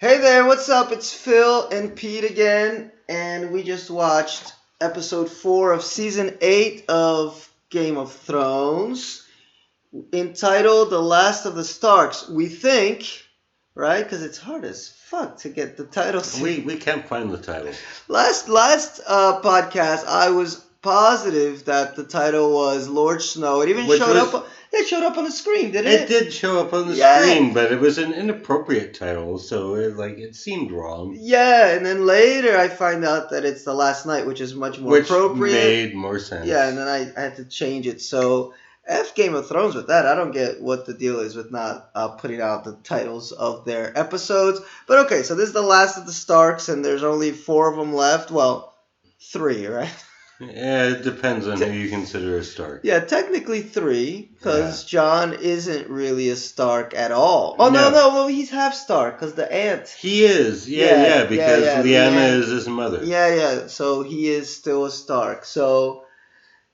Hey there, what's up? It's Phil and Pete again, and we just watched episode 4 of season 8 of Game of Thrones, entitled The Last of the Starks. We think, right? Because it's hard as fuck to get the titles. We can't find the title. Last podcast, I was positive that the title was Lord Snow. It even showed up. It showed up on the screen, didn't it? It did show up on the screen, but it was an inappropriate title, so it seemed wrong. Yeah, and then later I find out that it's The Last Night, which is much more appropriate. Which made more sense. Yeah, and then I had to change it. So F Game of Thrones with that. I don't get what the deal is with not putting out the titles of their episodes. But okay, so this is the last of the Starks, and there's only 4 of them left. Well, 3, right? Yeah, it depends on who you consider a Stark. Yeah, technically 3, because Jon isn't really a Stark at all. Oh, no, well, he's half Stark, because the aunt. He is, because Lyanna is his mother. Yeah, so he is still a Stark. So,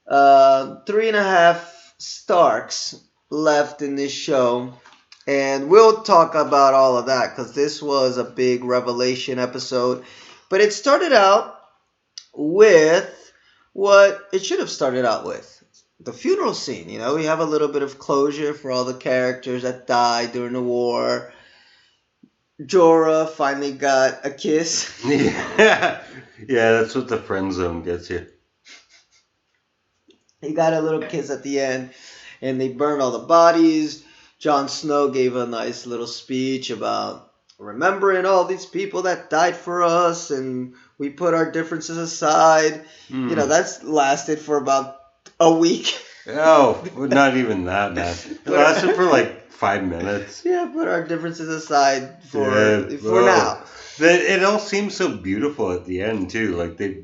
3.5 Starks left in this show, and we'll talk about all of that, because this was a big revelation episode. But it started out with what it should have started out with. The funeral scene, we have a little bit of closure for all the characters that died during the war. Jorah finally got a kiss. Yeah, that's what the friend zone gets you. He got a little kiss at the end, and they burned all the bodies. Jon Snow gave a nice little speech about remembering all these people that died for us, and we put our differences aside. That's lasted for about a week. Oh, not even that, man. It lasted for like 5 minutes. Yeah, put our differences aside for now. It all seems so beautiful at the end too. Like they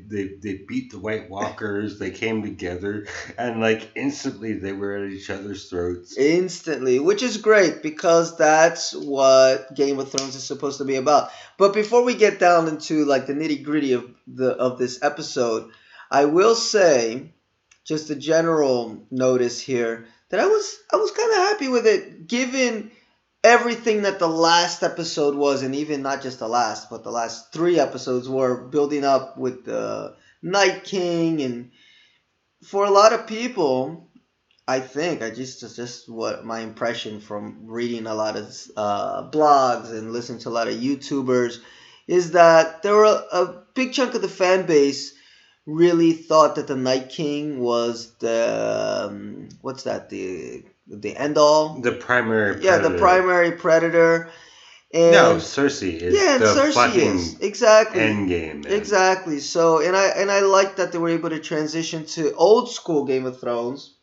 beat the White Walkers, they came together, and like instantly they were at each other's throats. Instantly, which is great because that's what Game of Thrones is supposed to be about. But before we get down into like the nitty gritty of this episode, I will say, just a general notice here, that I was kind of happy with it, given everything that the last episode was, and even not just the last, but the last 3 episodes were building up with the Night King. And for a lot of people, I think, just what my impression from reading a lot of blogs and listening to a lot of YouTubers, is that there were a big chunk of the fan base really thought that the Night King was the the end all, the primary predator. Yeah, the primary predator. And no, Cersei is Cersei is exactly endgame. Exactly. So and I like that they were able to transition to old school Game of Thrones,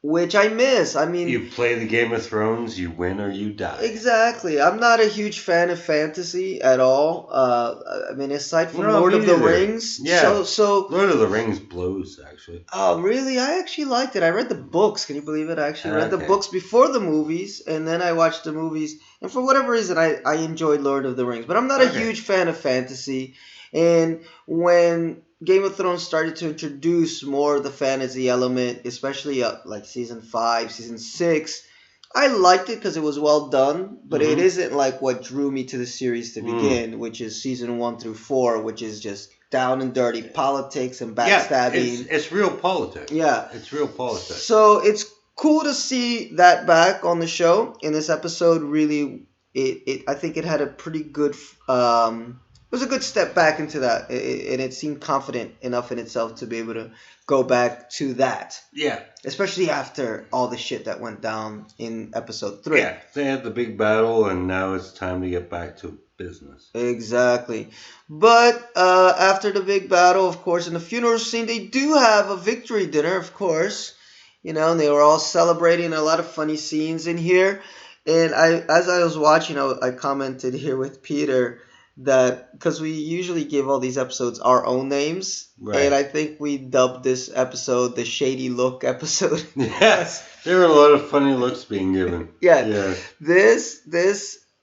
which I miss. I mean, you play the Game of Thrones, you win or you die. Exactly. I'm not a huge fan of fantasy at all. I mean, aside from Lord of the Rings. Yeah. So Lord of the Rings blows, actually. Oh, really? I actually liked it. I read the books. Can you believe it? I actually read the books before the movies, and then I watched the movies. And for whatever reason, I enjoyed Lord of the Rings. But I'm not a huge fan of fantasy. And when Game of Thrones started to introduce more of the fantasy element, especially like season 5, season 6, I liked it because it was well done, but it isn't like what drew me to the series to begin, which is season 1 through 4, which is just down and dirty politics and backstabbing. Yeah, it's real politics. Yeah. It's real politics. So it's cool to see that back on the show. In this episode, really, I think it had a pretty good... it was a good step back into that, and it seemed confident enough in itself to be able to go back to that. Yeah. Especially after all the shit that went down in episode 3. Yeah, they had the big battle, and now it's time to get back to business. Exactly. But after the big battle, of course, in the funeral scene, they do have a victory dinner, of course. And they were all celebrating, a lot of funny scenes in here. And as I was watching, I commented here with Peter that because we usually give all these episodes our own names, right. And I think we dubbed this episode the Shady Look episode. Yes, there were a lot of funny looks being given. Yeah. This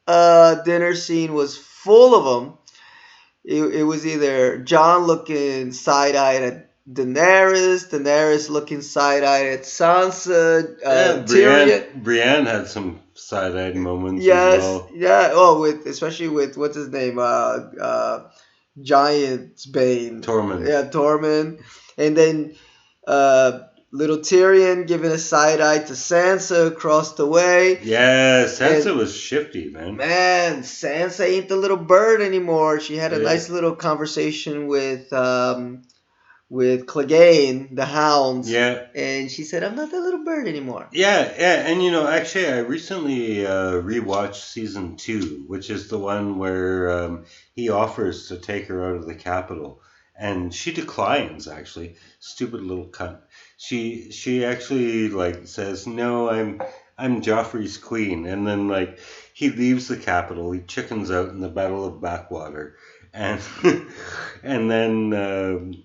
dinner scene was full of them. It was either Jon looking side-eyed at Daenerys looking side-eyed at Sansa, Yeah, Tyrion. Brienne had some side-eyed moments as Yes, well. yeah. Oh, with especially with what's his name, Giant's Bane. Tormund. Yeah, Tormund, and then uh, little Tyrion giving a side eye to Sansa across the way. Yeah, Sansa And was shifty, man. man, Sansa ain't the little bird anymore. She had a Yeah, nice little conversation with Clegane, the hounds, yeah, and she said, "I'm not that little bird anymore." yeah. And actually, I recently rewatched season 2, which is the one where he offers to take her out of the capital, and she declines. Actually, stupid little cunt. She actually like says, "No, I'm Joffrey's queen," and then like he leaves the capital. He chickens out in the Battle of Backwater, and and then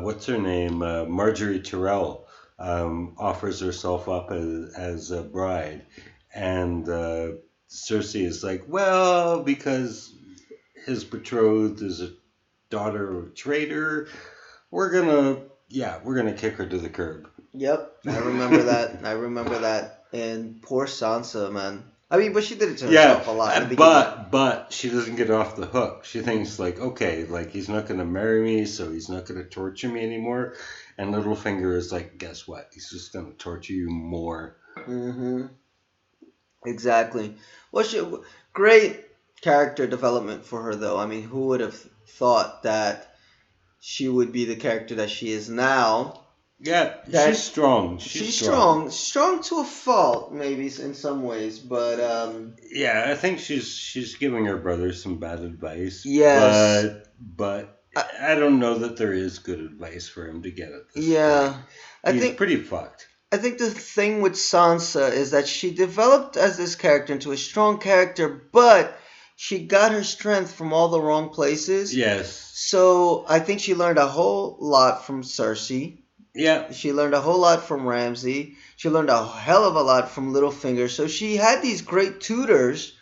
what's her name, Marjorie Tyrell offers herself up as a bride, and Cersei is like, well, because his betrothed is a daughter of a traitor, we're gonna kick her to the curb. Yep, I remember that. I remember that. And poor Sansa, man. I mean, but she did it to Yeah, herself a lot in the beginning. but she doesn't get off the hook. She thinks like, okay, like he's not gonna marry me, so he's not gonna torture me anymore. And Littlefinger is like, guess what? He's just gonna torture you more. Hmm. Exactly. Well, great character development for her, though. I mean, who would have thought that she would be the character that she is now? Yeah, she's That strong. She's she's strong. strong to a fault, maybe in some ways, but Yeah, I think she's giving her brother some bad advice, yes, but I, I don't know that there is good advice for him to get at this point. yeah. I He's think pretty fucked. I think the thing with Sansa is that she developed as this character into a strong character, but she got her strength from all the wrong places. Yes. So I think she learned a whole lot from Cersei. Yeah. She learned a whole lot from Ramsay. She learned a hell of a lot from Littlefinger. So she had these great tutors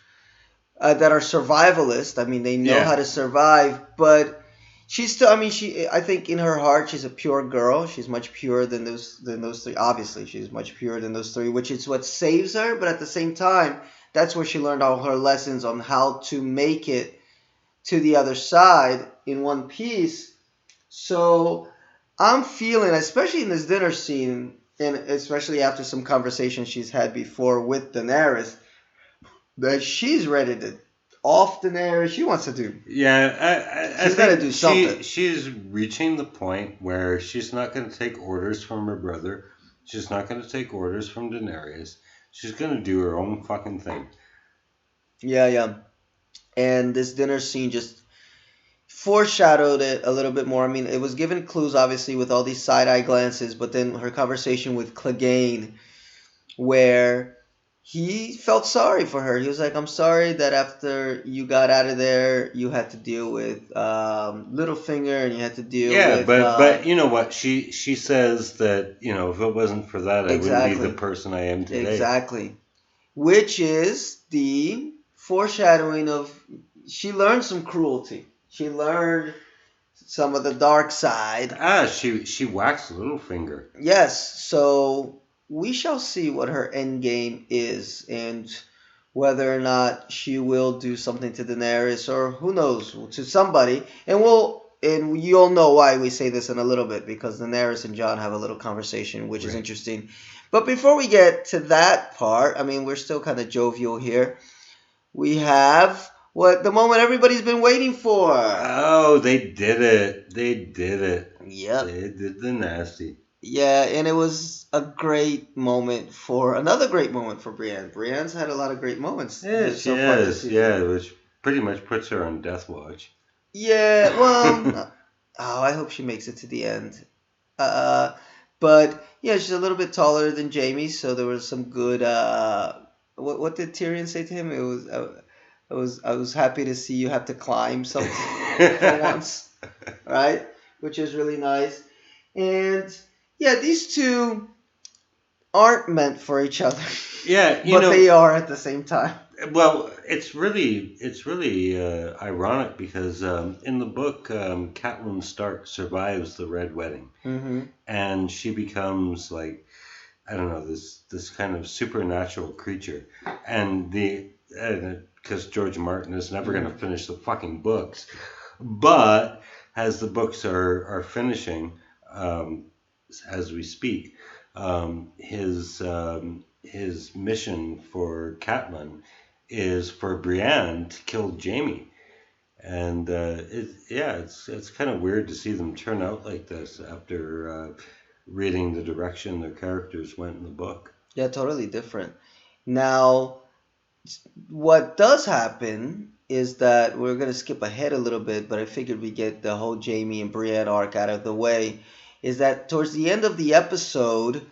that are survivalist. I mean, they know how Yeah. to survive, but she's still. I mean, she. I think in her heart, she's a pure girl. She's much purer than those three. Obviously, she's much purer than those three, which is what saves her. But at the same time, that's where she learned all her lessons on how to make it to the other side in one piece. So I'm feeling, especially in this dinner scene, and especially after some conversations she's had before with Daenerys, that she's ready to off Daenerys. She wants to do. Yeah, I She's got to think do something. she's reaching the point where she's not going to take orders from her brother. She's not going to take orders from Daenerys. She's going to do her own fucking thing. Yeah, yeah. And this dinner scene just foreshadowed it a little bit more. I mean, it was given clues, obviously, with all these side eye glances, but then her conversation with Clegane, where he felt sorry for her. He was like, "I'm sorry that after you got out of there, you had to deal with Littlefinger, and you had to deal Yeah, with but you know what? She says that if it wasn't for that, I wouldn't be the exactly, person I am today. exactly." Which is the foreshadowing of she learned some cruelty. She learned some of the dark side. She waxed Littlefinger. Yes, so we shall see what her end game is and whether or not she will do something to Daenerys or who knows to somebody. And you'll know why we say this in a little bit because Daenerys and Jon have a little conversation which is Right. interesting. But before we get to that part, I mean we're still kind of jovial here. We have what the moment everybody's been waiting for. Oh, they did it. They did it. Yep. They did the nasty. Yeah, and it was a great moment for another great moment for Brienne. Brienne's had a lot of great moments Yeah, she so far this is. season. Yeah, which pretty much puts her on death watch. Yeah, well, oh, I hope she makes it to the end. Uh, but yeah, she's a little bit taller than Jamie, so there was some good. What did Tyrion say to him? It was I was happy to see you have to climb something for once, right? Which is really nice. And yeah, these two. aren't meant for each other, Yeah, but they are at the same time. well, it's really ironic because in the book, Catelyn Stark survives the Red Wedding, Hmm. and she becomes like, I don't know, this kind of supernatural creature, and the because George Martin is never going to finish the fucking books, but as the books are finishing, um, as we speak, his mission for Catelyn is for Brienne to kill Jamie. And it's kind of weird to see them turn out like this after reading the direction their characters went in the book. Yeah, totally different. Now, what does happen is that we're gonna skip ahead a little bit, but I figured we get the whole Jamie and Brienne arc out of the way. Is that towards the end of the episode,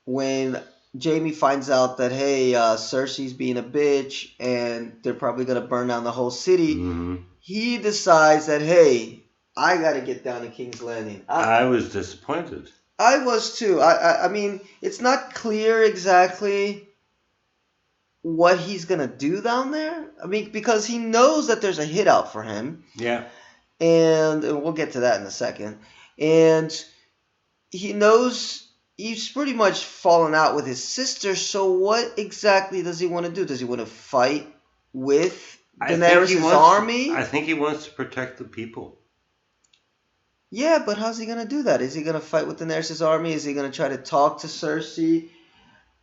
when Jamie finds out that hey, Cersei's being a bitch and they're probably gonna burn down the whole city, Hmm. he decides that hey, I gotta get down to King's Landing. I was disappointed. I was too. I mean, it's not clear exactly what he's gonna do down there. I mean, because he knows that there's a hit out for him, Yeah. and we'll get to that in a second. And he knows he's pretty much fallen out with his sister. So what exactly does he want to do? Does he want to fight with Daenerys' army? I think he wants to protect the people. Yeah, but how's he gonna do that? Is he gonna fight with Daenerys' army? Is he gonna try to talk to Cersei?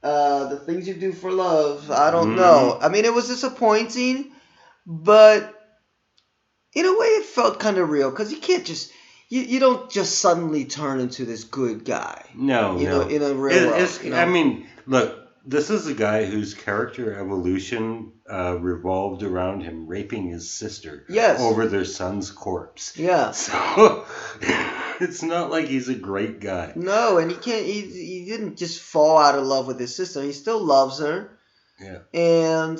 The things you do for love, I don't know. I mean, it was disappointing, but in a way, it felt kind of real because you can't just you don't just suddenly turn into this good guy. No, no. In a real world. I mean, look, this is a guy whose character evolution revolved around him raping his sister Yes. over their son's corpse. Yeah. So it's not like he's a great guy. No, and he can't. He didn't just fall out of love with his sister. He still loves her. Yeah. And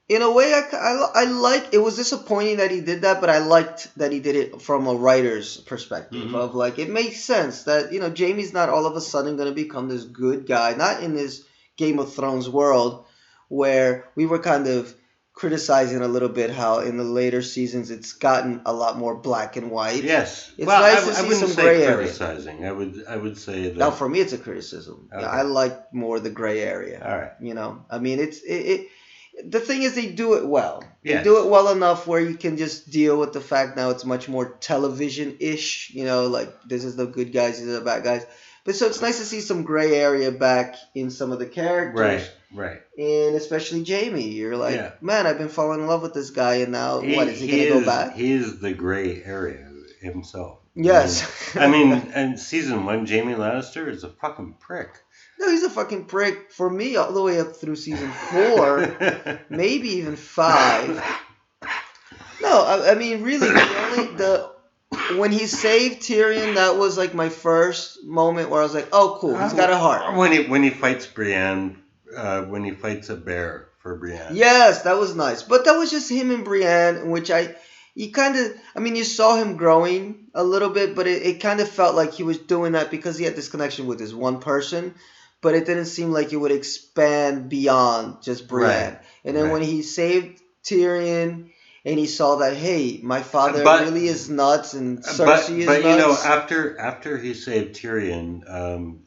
in a way, I like. It was disappointing that he did that, but I liked that he did it from a writer's perspective. Mhm. Of like, it makes sense that Jamie's not all of a sudden going to become this good guy. Not in this Game of Thrones world where we were kind of criticizing a little bit how in the later seasons it's gotten a lot more black and white. Yes. It's well, nice I, to I see wouldn't some say gray area. criticizing. I would say that. Now, for me, it's a criticism. Okay. Yeah, I like more the gray area. All right. I mean, the thing is, they do it well. Yes. They do it well enough where you can just deal with the fact now it's much more television-ish. Like this is the good guys, these are the bad guys. But so it's nice to see some gray area back in some of the characters. Right. And especially Jamie. You're like, Yeah. man, I've been falling in love with this guy, and now what is he He gonna go back? He is the gray area himself. Yes. I mean, in season 1, Jamie Lannister is a fucking prick. No, he's a fucking prick for me all the way up through season 4, maybe even 5. No, I mean really, when he saved Tyrion, that was like my first moment where I was like, oh cool, he's got a heart. When he fights Brienne, when he fights a bear for Brienne. Yes, that was nice, but that was just him and Brienne, which you saw him growing a little bit, but it kind of felt like he was doing that because he had this connection with this one person. But it didn't seem like it would expand beyond just Brienne. Right. And then when he saved Tyrion and he saw that, hey, my father really is nuts and Cersei is nuts. But after he saved Tyrion,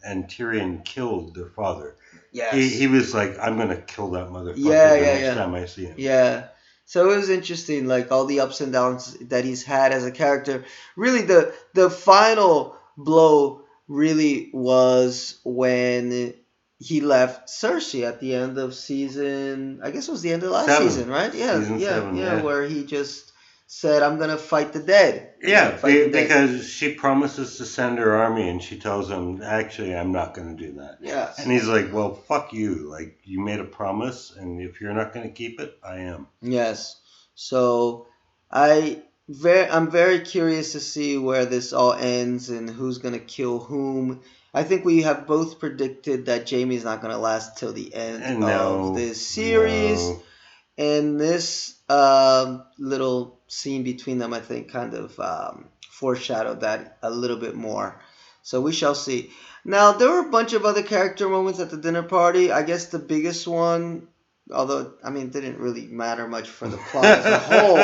and Tyrion killed their father, yes. he was like, I'm going to kill that motherfucker next time I see him. Yeah. So it was interesting, like all the ups and downs that he's had as a character. Really, the final blow really was when he left Cersei at the end of season. I guess it was the end of last season, right? Yeah, season 7, where he just said, "I'm gonna fight the dead." Yeah, because she promises to send her army, and she tells him, "Actually, I'm not going to do that." Yes. And he's like, "Well, fuck you! Like you made a promise, and if you're not going to keep it, I am." Yes. So I'm very curious to see where this all ends and who's going to kill whom. I think we have both predicted that Jamie's not going to last till the end of this series. No. And this little scene between them, I think, kind of foreshadowed that a little bit more. So we shall see. Now there were a bunch of other character moments at the dinner party. I guess the biggest one, although I mean it didn't really matter much for the plot as a whole,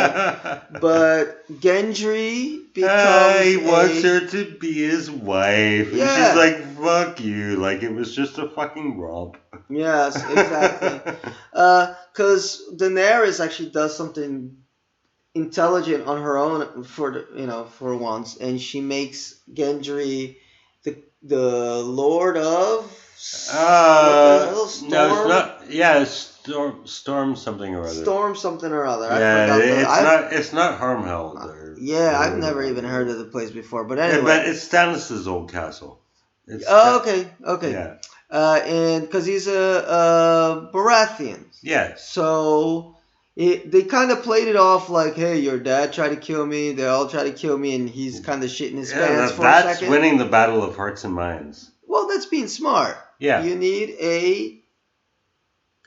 but Gendry becomes he wants a her to be his wife, and yeah. she's like, "Fuck you!" Like it was just a fucking romp. Yes, exactly. Because Daenerys actually does something intelligent on her own for once, and she makes Gendry the Lord of what the hell, Storm? No, it's not. Yeah, it's storm something or other. Storm something or other. Yeah, I forgot it's not Harmheld. Yeah, I've never even heard of the place before. But Yeah, anyway, but it's Stannis' old castle. okay. Yeah. And because he's a Baratheon. Yeah. So they kind of played it off like, hey, your dad tried to kill me. They all tried to kill me, and he's kind of shitting his pants for a That's second. winning the battle of hearts and minds. Well, that's being smart. Yeah. You need a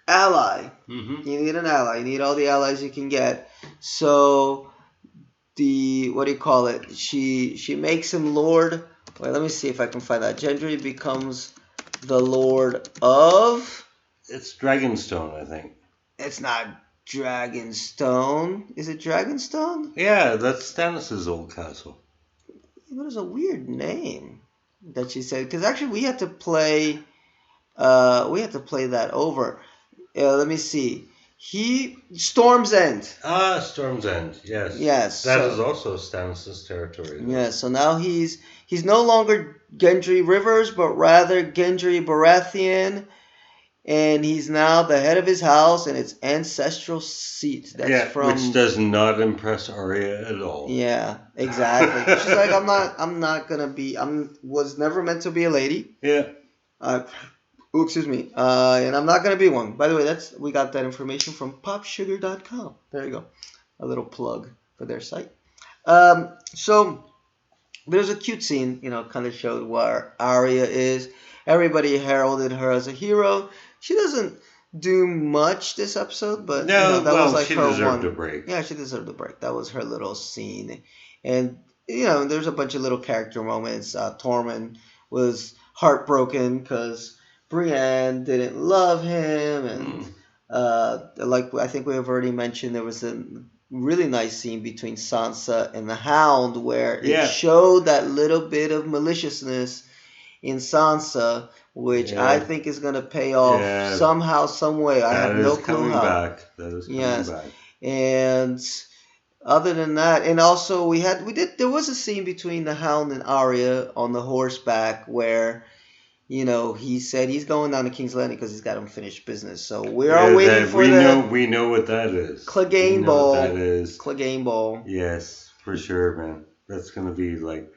ally. Mm-hmm. You need an ally. You need all the allies you can get. So what do you call it? She makes him Lord. Wait, let me see if I can find that. Gendry becomes the Lord of. It's Dragonstone, I think. It's not Dragonstone. Is it Dragonstone? Yeah, that's Stannis' old castle. What is a weird name that she said? Because actually, we had to play. That over. Let me see. Storm's End. Storm's End. Yes. Yes. That is also Stannis' territory. Yeah. So now he's no longer Gendry Rivers, but rather Gendry Baratheon, and he's now the head of his house and its ancestral seat. That's which does not impress Arya at all. Yeah, exactly. She's like, I'm not gonna be. Was never meant to be a lady. Yeah. Excuse me. And I'm not gonna be one. By the way, we got that information from popsugar.com. There you go. A little plug for their site. So there's a cute scene, kind of showed where Arya is. Everybody heralded her as a hero. She doesn't do much this episode, but that was like she her deserved a break. Yeah, she deserved a break. That was her little scene. And there's a bunch of little character moments. Tormund was heartbroken because Brienne didn't love him, and like I think we have already mentioned, there was a really nice scene between Sansa and the Hound where it showed that little bit of maliciousness in Sansa, which I think is going to pay off somehow, some way. I have no clue how. That is coming back. And other than that, and also there was a scene between the Hound and Arya on the horseback where he said he's going down to King's Landing because he's got unfinished business. So we are waiting for we know what that is. Clegane Ball. That is Clegane Ball. Yes, for sure, man. That's gonna be like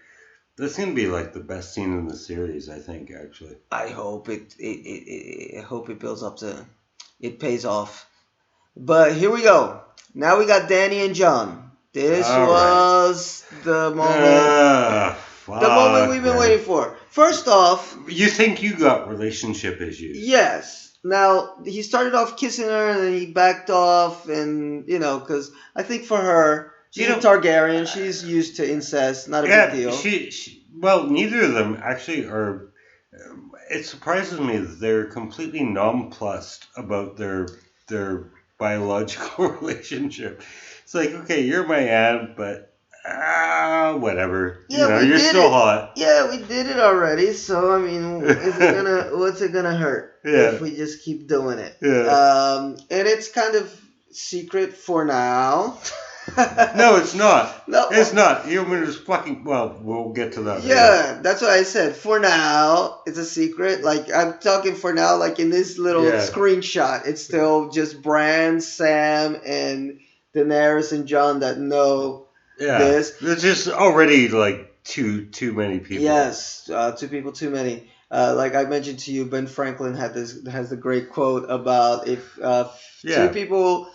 the best scene in the series, I think. Actually, I hope I hope it builds up to it pays off. But here we go. Now we got Dany and Jon. This was the moment. The moment we've been waiting for. First off... You think you got relationship issues? Yes. Now, he started off kissing her and then he backed off and, because I think for her, she's a Targaryen. She's used to incest. Not a big deal. Well, neither of them actually are... It surprises me that they're completely nonplussed about their biological relationship. It's like, okay, you're my aunt, but... whatever. Yeah, you're still hot. Yeah, we did it already. So I mean, what's it gonna hurt if we just keep doing it? Yeah. And it's kind of secret for now. No, it's not. No, it's not. Human is fucking. Well, we'll get to that. Yeah, later. That's what I said. For now, it's a secret. Like I'm talking for now. Like in this little screenshot, it's still just Bran, Sam, and Daenerys and Jon that know. This. There's just already like too many people. Yes, 2 people too many. Like I mentioned to you, Ben Franklin has the great quote about if two people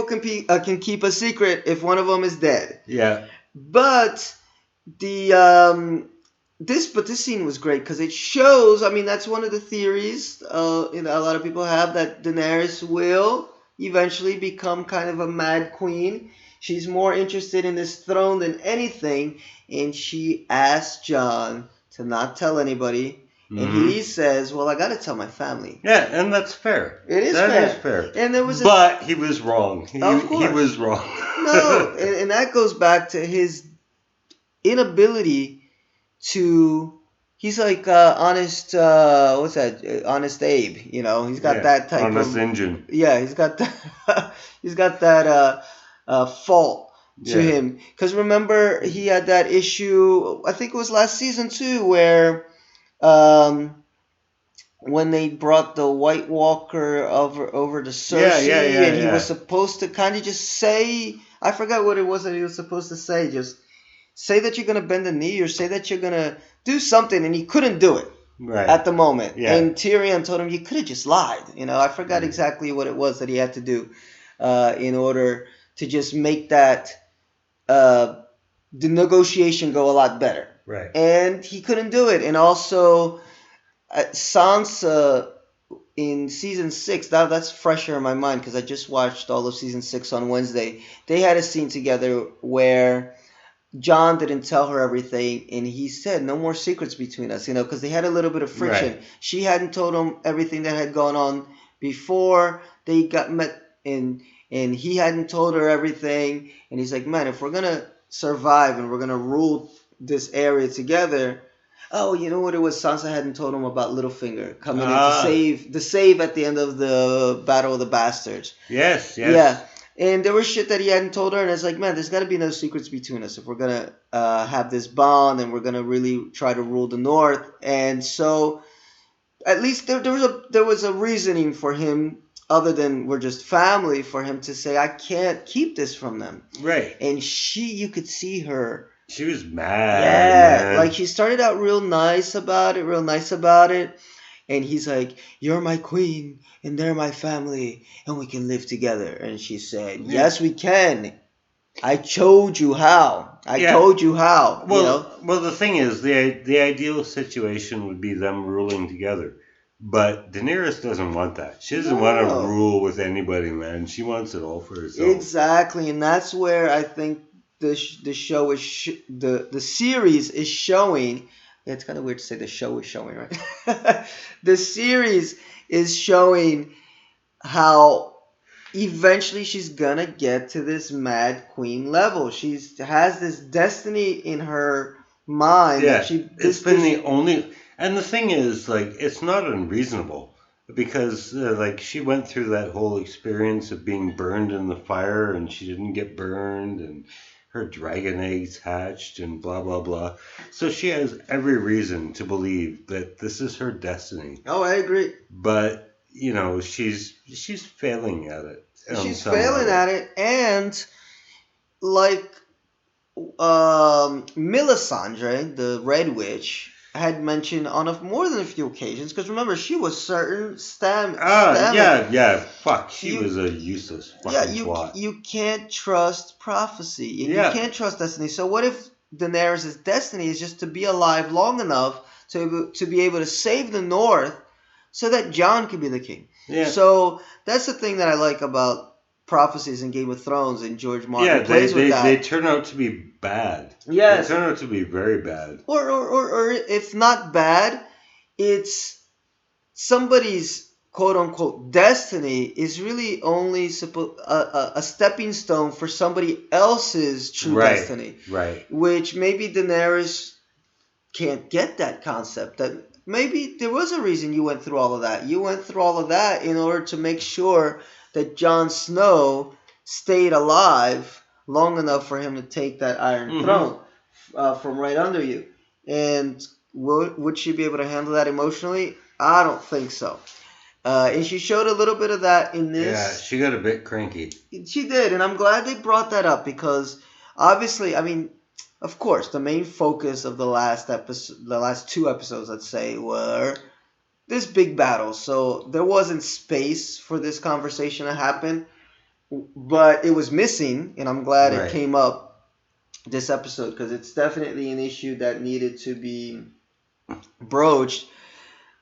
can keep a secret if one of them is dead. Yeah. But this scene was great because it shows. I mean, that's one of the theories. A lot of people have that Daenerys will eventually become kind of a mad queen. She's more interested in this throne than anything, and she asked Jon to not tell anybody. And Hmm. he says, "Well, I got to tell my family." Yeah, and that's fair. It is That fair. is fair. And there was a But he was wrong. Of He course. was wrong. no, and that goes back to his inability to. He's like honest. What's that? Honest Abe. You know, he's got Yeah, that type honest of. engine. Yeah, he's got that. he's got that fault to Yeah. him. Because remember, he had that issue. I think it was last season too, where um, when they brought the White Walker over to Cersei, and he was supposed to kind of just say, I forgot what it was that he was supposed to say, just say that you're gonna bend the knee or say that you're gonna do something, and he couldn't do it Right. at the moment. Yeah. And Tyrion told him, you could have just lied. You know, I forgot Mm. exactly what it was that he had to do in order to just make that the negotiation go a lot better. Right. And he couldn't do it. And also, Sansa in season 6, that's fresher in my mind because I just watched all of season 6 on Wednesday. They had a scene together where John didn't tell her everything, and he said, no more secrets between us, you know, because they had a little bit of friction. Right. She hadn't told him everything that had gone on before they got met, and he hadn't told her everything, and he's like, man, if we're going to survive and we're going to rule this area together. Oh, you know what it was? Sansa hadn't told him about Littlefinger coming in to save at the end of the Battle of the Bastards. Yes. Yeah. And there was shit that he hadn't told her, and it's like, man, there's got to be no secrets between us if we're gonna have this bond and we're gonna really try to rule the North. And so, at least there was a reasoning for him, other than we're just family, for him to say, I can't keep this from them. Right. And you could see her. She was mad. Yeah, man. like she started out real nice about it. And he's like, you're my queen, and they're my family, and we can live together. And she said, yes, we can. I told you how. Told you how. Well, you know? well, the thing is, the ideal situation would be them ruling together. But Daenerys doesn't want that. She doesn't want to rule with anybody, man. She wants it all for herself. Exactly, and that's where I think the show is the series is showing. Yeah, it's kind of weird to say the show is showing, right? The series is showing how eventually she's gonna get to this Mad Queen level. She has this destiny in her mind. Yeah, that it's been the only. And the thing is, like, it's not unreasonable because, like, she went through that whole experience of being burned in the fire, and she didn't get burned, and her dragon eggs hatched, and blah blah blah. So she has every reason to believe that this is her destiny. Oh, I agree. But you know, she's failing at it. She's failing at it, and like Melisandre, the Red Witch, had mentioned on more than a few occasions. Because remember, she was certain yeah. Fuck, she was a useless fucking twat. You can't trust prophecy. You can't trust destiny. So what if Daenerys' destiny is just to be alive long enough to be able to save the North, so that Jon could be the king? Yeah. So that's the thing that I like about prophecies in Game of Thrones, and George Martin plays with that. They turn out to be bad. Yes. They turn out to be very bad. Or if not bad, it's somebody's quote unquote destiny is really only a stepping stone for somebody else's true destiny. Right. Which maybe Daenerys can't get that concept. That maybe there was a reason you went through all of that. You went through all of that in order to make sure that Jon Snow stayed alive long enough for him to take that Iron Throne from right under you. And would she be able to handle that emotionally? I don't think so. And she showed a little bit of that in this. Yeah, she got a bit cranky. She did, and I'm glad they brought that up because obviously, I mean, of course, the main focus of the last two episodes, let's say, were this big battle. So there wasn't space for this conversation to happen, but it was missing, and I'm glad it came up this episode because it's definitely an issue that needed to be broached.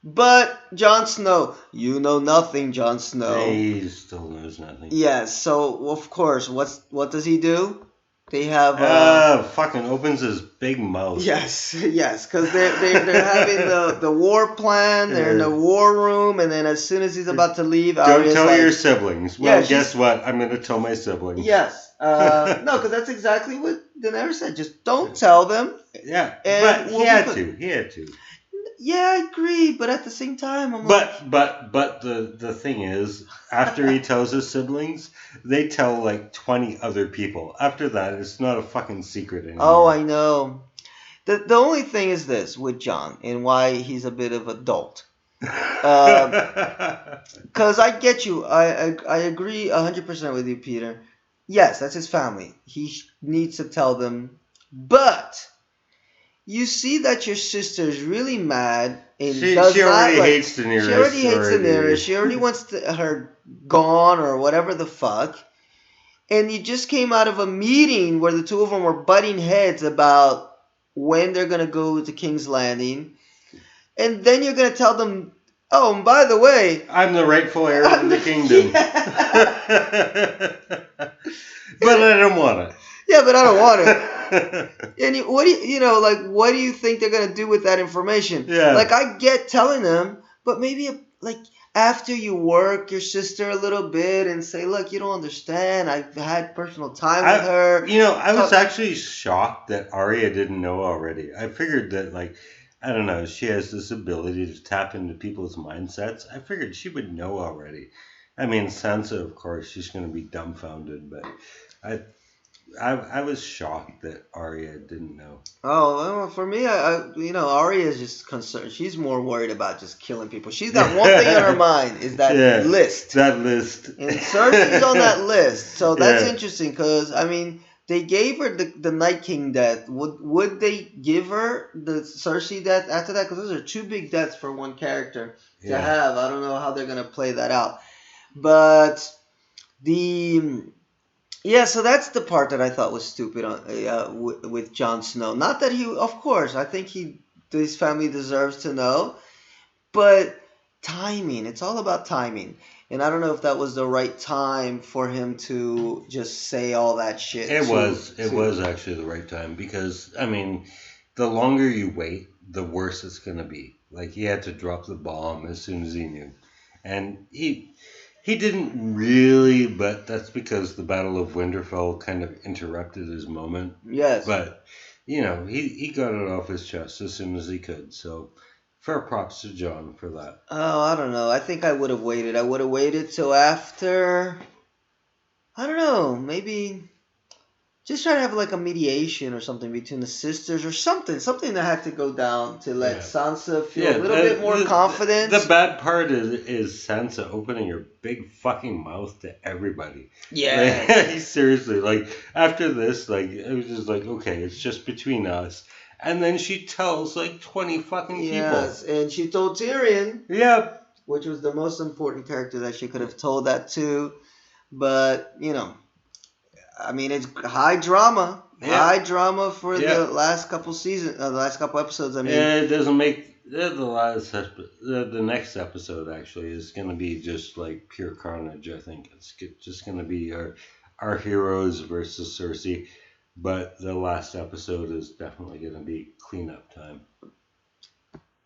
But Jon Snow, you know nothing, Jon Snow. He still knows nothing. Yes, so of course, what does he do? They have Fucking opens his big mouth. yes, yes, because they're having the war plan. They're in the war room, and then as soon as he's about to leave, Don't Arya's tell like, your siblings. Yeah, Well, guess what? I'm gonna tell my siblings. yes, no, because that's exactly what Daenerys said. Just don't tell them. Yeah, And but he we'll had put- to. He had to. Yeah, I agree, but at the same time, I'm like, But the thing is, after he tells his siblings, they tell like 20 other people. After that, it's not a fucking secret anymore. oh, I know. The only thing is this with Jon and why he's a bit of a dolt. Because I get you. I agree 100% with you, Peter. Yes, that's his family. He needs to tell them. But you see that your sister's really mad and she does already not like. hates Daenerys. She already hates Daenerys. She already wants her gone or whatever the fuck. And you just came out of a meeting where the two of them were butting heads about when they're going to go to King's Landing. And then you're going to tell them, oh, and by the way, I'm the rightful heir of the kingdom. Yeah. But I don't want it. Yeah, but I don't want it. And what do you think they're going to do with that information? Yeah. Like, I get telling them, but maybe, like, after you work your sister a little bit and say, look, you don't understand. I've had personal time with her. I was actually shocked that Arya didn't know already. I figured that, like, I don't know, she has this ability to tap into people's mindsets. I figured she would know already. I mean, Sansa, of course, she's going to be dumbfounded, but I was shocked that Arya didn't know. Oh, well, for me, Arya is just concerned. She's more worried about just killing people. She's got one thing on her mind is that list. That list. And Cersei's on that list. So that's Yeah. interesting because, I mean, they gave her the Night King death. Would they give her the Cersei death after that? Because those are two big deaths for one character to have. I don't know how they're going to play that out. But so that's the part that I thought was stupid with Jon Snow. Not that of course, I think his family deserves to know, but timing. It's all about timing. And I don't know if that was the right time for him to just say all that shit. It was actually the right time because, I mean, the longer you wait, the worse it's going to be. Like, he had to drop the bomb as soon as he knew. And he didn't really, but that's because the Battle of Winterfell kind of interrupted his moment. Yes. But, he got it off his chest as soon as he could. So, fair props to Jon for that. Oh, I don't know. I think I would have waited. I would have waited till after, I don't know, maybe just try to have like a mediation or something between the sisters or something that had to go down to let Sansa feel a little bit more confident. The bad part is Sansa opening her big fucking mouth to everybody. Yeah. Like, seriously, like, after this, like, it was just like, okay, it's just between us. And then she tells like 20 fucking people. Yes, and she told Tyrion. Yeah. Which was the most important character that she could have told that to. But, I mean, it's high drama. Yeah. High drama for the last couple seasons, the last couple episodes. I mean, it doesn't make the next episode actually is going to be just like pure carnage. I think it's just going to be our heroes versus Cersei, but the last episode is definitely going to be cleanup time.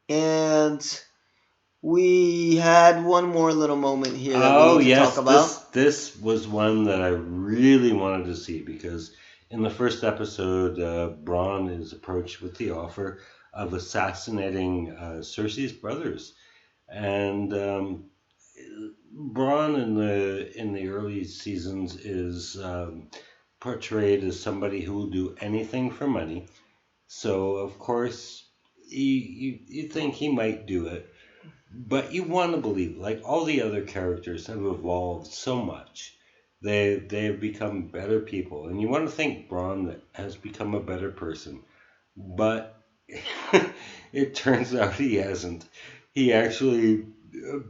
And we had one more little moment here that we need to talk about. This was one that I really wanted to see because in the first episode, Bronn is approached with the offer of assassinating Cersei's brothers, and Bronn in the early seasons is portrayed as somebody who will do anything for money. So of course you think he might do it. But you want to believe, like all the other characters have evolved so much. They have become better people. And you want to think Bronn has become a better person. But it turns out he hasn't. He actually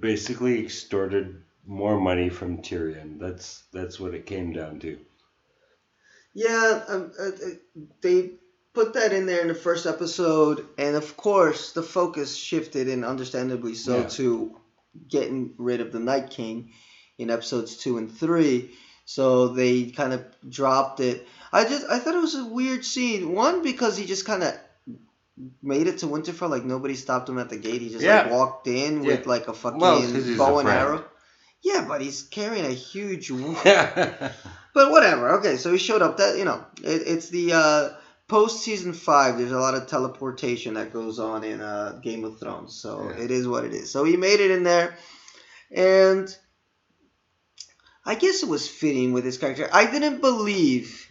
basically extorted more money from Tyrion. That's what it came down to. Yeah, they put that in there in the first episode, and of course the focus shifted, and understandably so, to getting rid of the Night King in episodes 2 and 3. so they kind of dropped it. I thought it was a weird scene. One, because he just kind of made it to Winterfell, like nobody stopped him at the gate. He just like Yeah, walked in yeah. with like a Well, because fucking he's a bow and friend. arrow. Yeah, but he's carrying a huge. Yeah. But whatever. Okay, so he showed up. That it's the post season 5. There's a lot of teleportation that goes on in Game of Thrones, so it is what it is. So he made it in there, and I guess it was fitting with his character. I didn't believe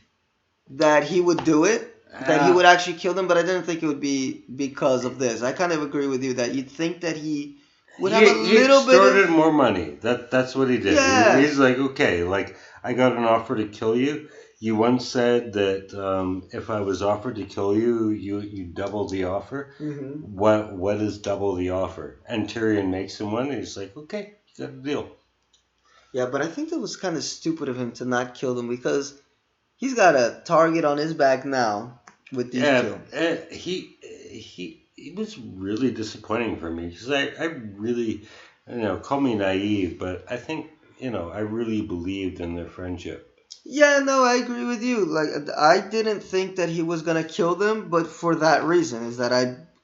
that he would do it, that he would actually kill them, but I didn't think it would be because of this. I kind of agree with you that you'd think that he would have a He little bit extorted of. more money. That's what he did. Yeah. He's like, okay, like I got an offer to kill you. You once said that if I was offered to kill you, you double the offer. Mhm. What is double the offer? And Tyrion makes him one, and he's like, okay, you got a deal. Yeah, but I think it was kind of stupid of him to not kill them because he's got a target on his back now with these Yeah, two. he was really disappointing for me because I really, call me naive, but I think I really believed in their friendship. Yeah, no, I agree with you. Like, I didn't think that he was gonna kill them, but for that reason is that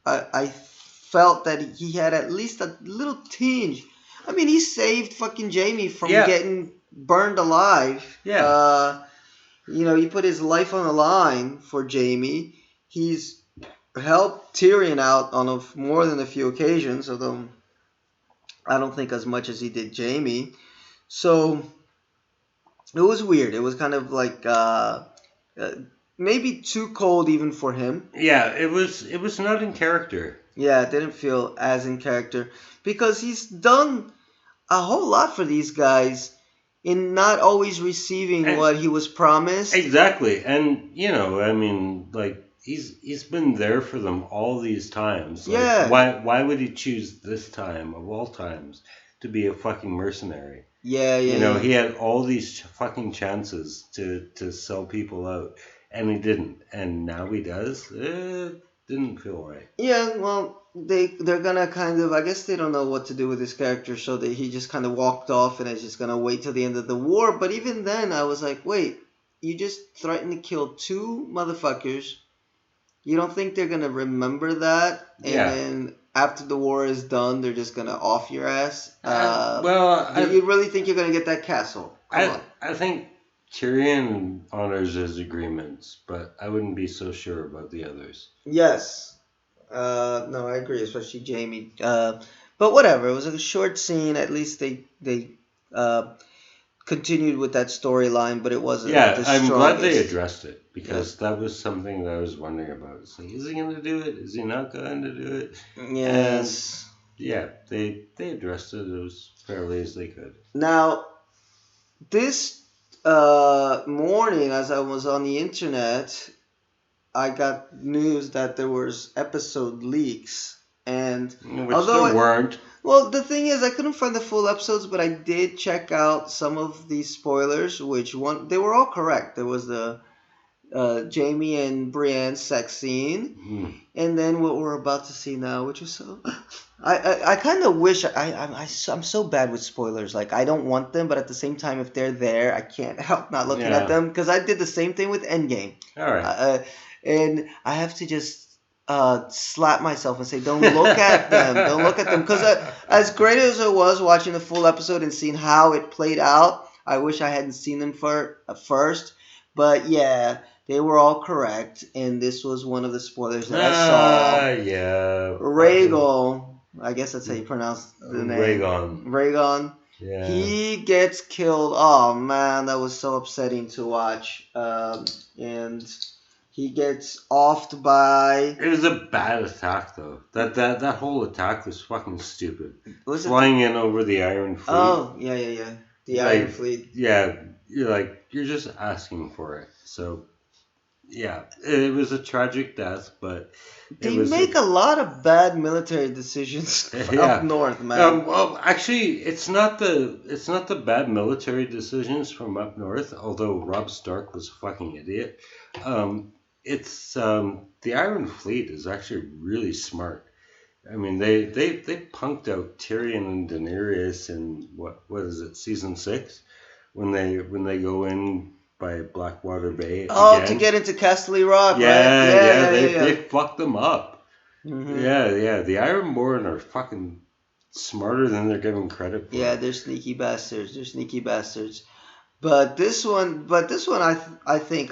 I felt that he had at least a little tinge. I mean, he saved fucking Jamie from Yeah. getting burned alive. Yeah. He put his life on the line for Jamie. He's helped Tyrion out on more than a few occasions, although I don't think as much as he did Jamie. So it was weird. It was kind of like uh, maybe too cold even for him. Yeah, it was not in character. Yeah, it didn't feel as in character because he's done a whole lot for these guys in not always receiving And- what he was promised. Exactly. And I mean, like he's been there for them all these times. Like, Yeah. why would he choose this time of all times to be a fucking mercenary? Yeah, yeah. He had all these fucking chances to sell people out, and he didn't. And now he does. It didn't feel right. Yeah, well, they're gonna kind of. I guess they don't know what to do with his character, so that he just kind of walked off and is just gonna wait till the end of the war. But even then, I was like, wait, you just threatened to kill two motherfuckers. You don't think they're gonna remember that? And Yeah. then after the war is done, they're just gonna off your ass? Well, Do you really think you're gonna get that castle? Come on. I think Tyrion honors his agreements, but I wouldn't be so sure about the others. Yes. No, I agree, especially Jamie. But whatever. It was a short scene. At least they uh, continued with that storyline, but it wasn't Yeah, the I'm glad they strongest. addressed it because that was something that I was wondering about. It's like, is he going to do it? Is he not going to do it? Yes. Yeah, they addressed it as fairly as they could. Now, this morning, as I was on the internet, I got news that there was episode leaks, and Which although there weren't. well, the thing is, I couldn't find the full episodes, but I did check out some of these spoilers. They were all correct. There was the Jamie and Brienne sex scene, and then what we're about to see now, which is so. I kind of wish I'm so bad with spoilers. Like I don't want them, but at the same time, if they're there, I can't help not looking at them because I did the same thing with Endgame. All right. And I have to just slap myself and say, "Don't look at them. Don't look at them." Because as great as it was watching the full episode and seeing how it played out, I wish I hadn't seen them first. But yeah, they were all correct, and this was one of the spoilers that I saw. Yeah. Rhaegal, I guess that's how you pronounce the name. Rhaegon. Yeah. He gets killed. Oh man, that was so upsetting to watch. And he gets offed by. It was a bad attack though. That whole attack was fucking stupid. Was it flying in over the Iron Fleet? Oh yeah. The Iron Fleet. Yeah, you're just asking for it. So yeah, it was a tragic death, but they make a lot of bad military decisions up north, man. Well, actually, it's not the bad military decisions from up north. Although Robb Stark was a fucking idiot. It's the Iron Fleet is actually really smart. I mean, they punked out Tyrion and Daenerys in what is it, season 6, when they go in by Blackwater Bay Oh, to again. get into Casterly Rock, right? Yeah, Yeah, yeah, yeah, they yeah, they yeah. fucked them up. Hmm. Yeah, yeah. The Ironborn are fucking smarter than they're given credit Yeah, for. they're sneaky bastards. They're sneaky bastards. But this one, I think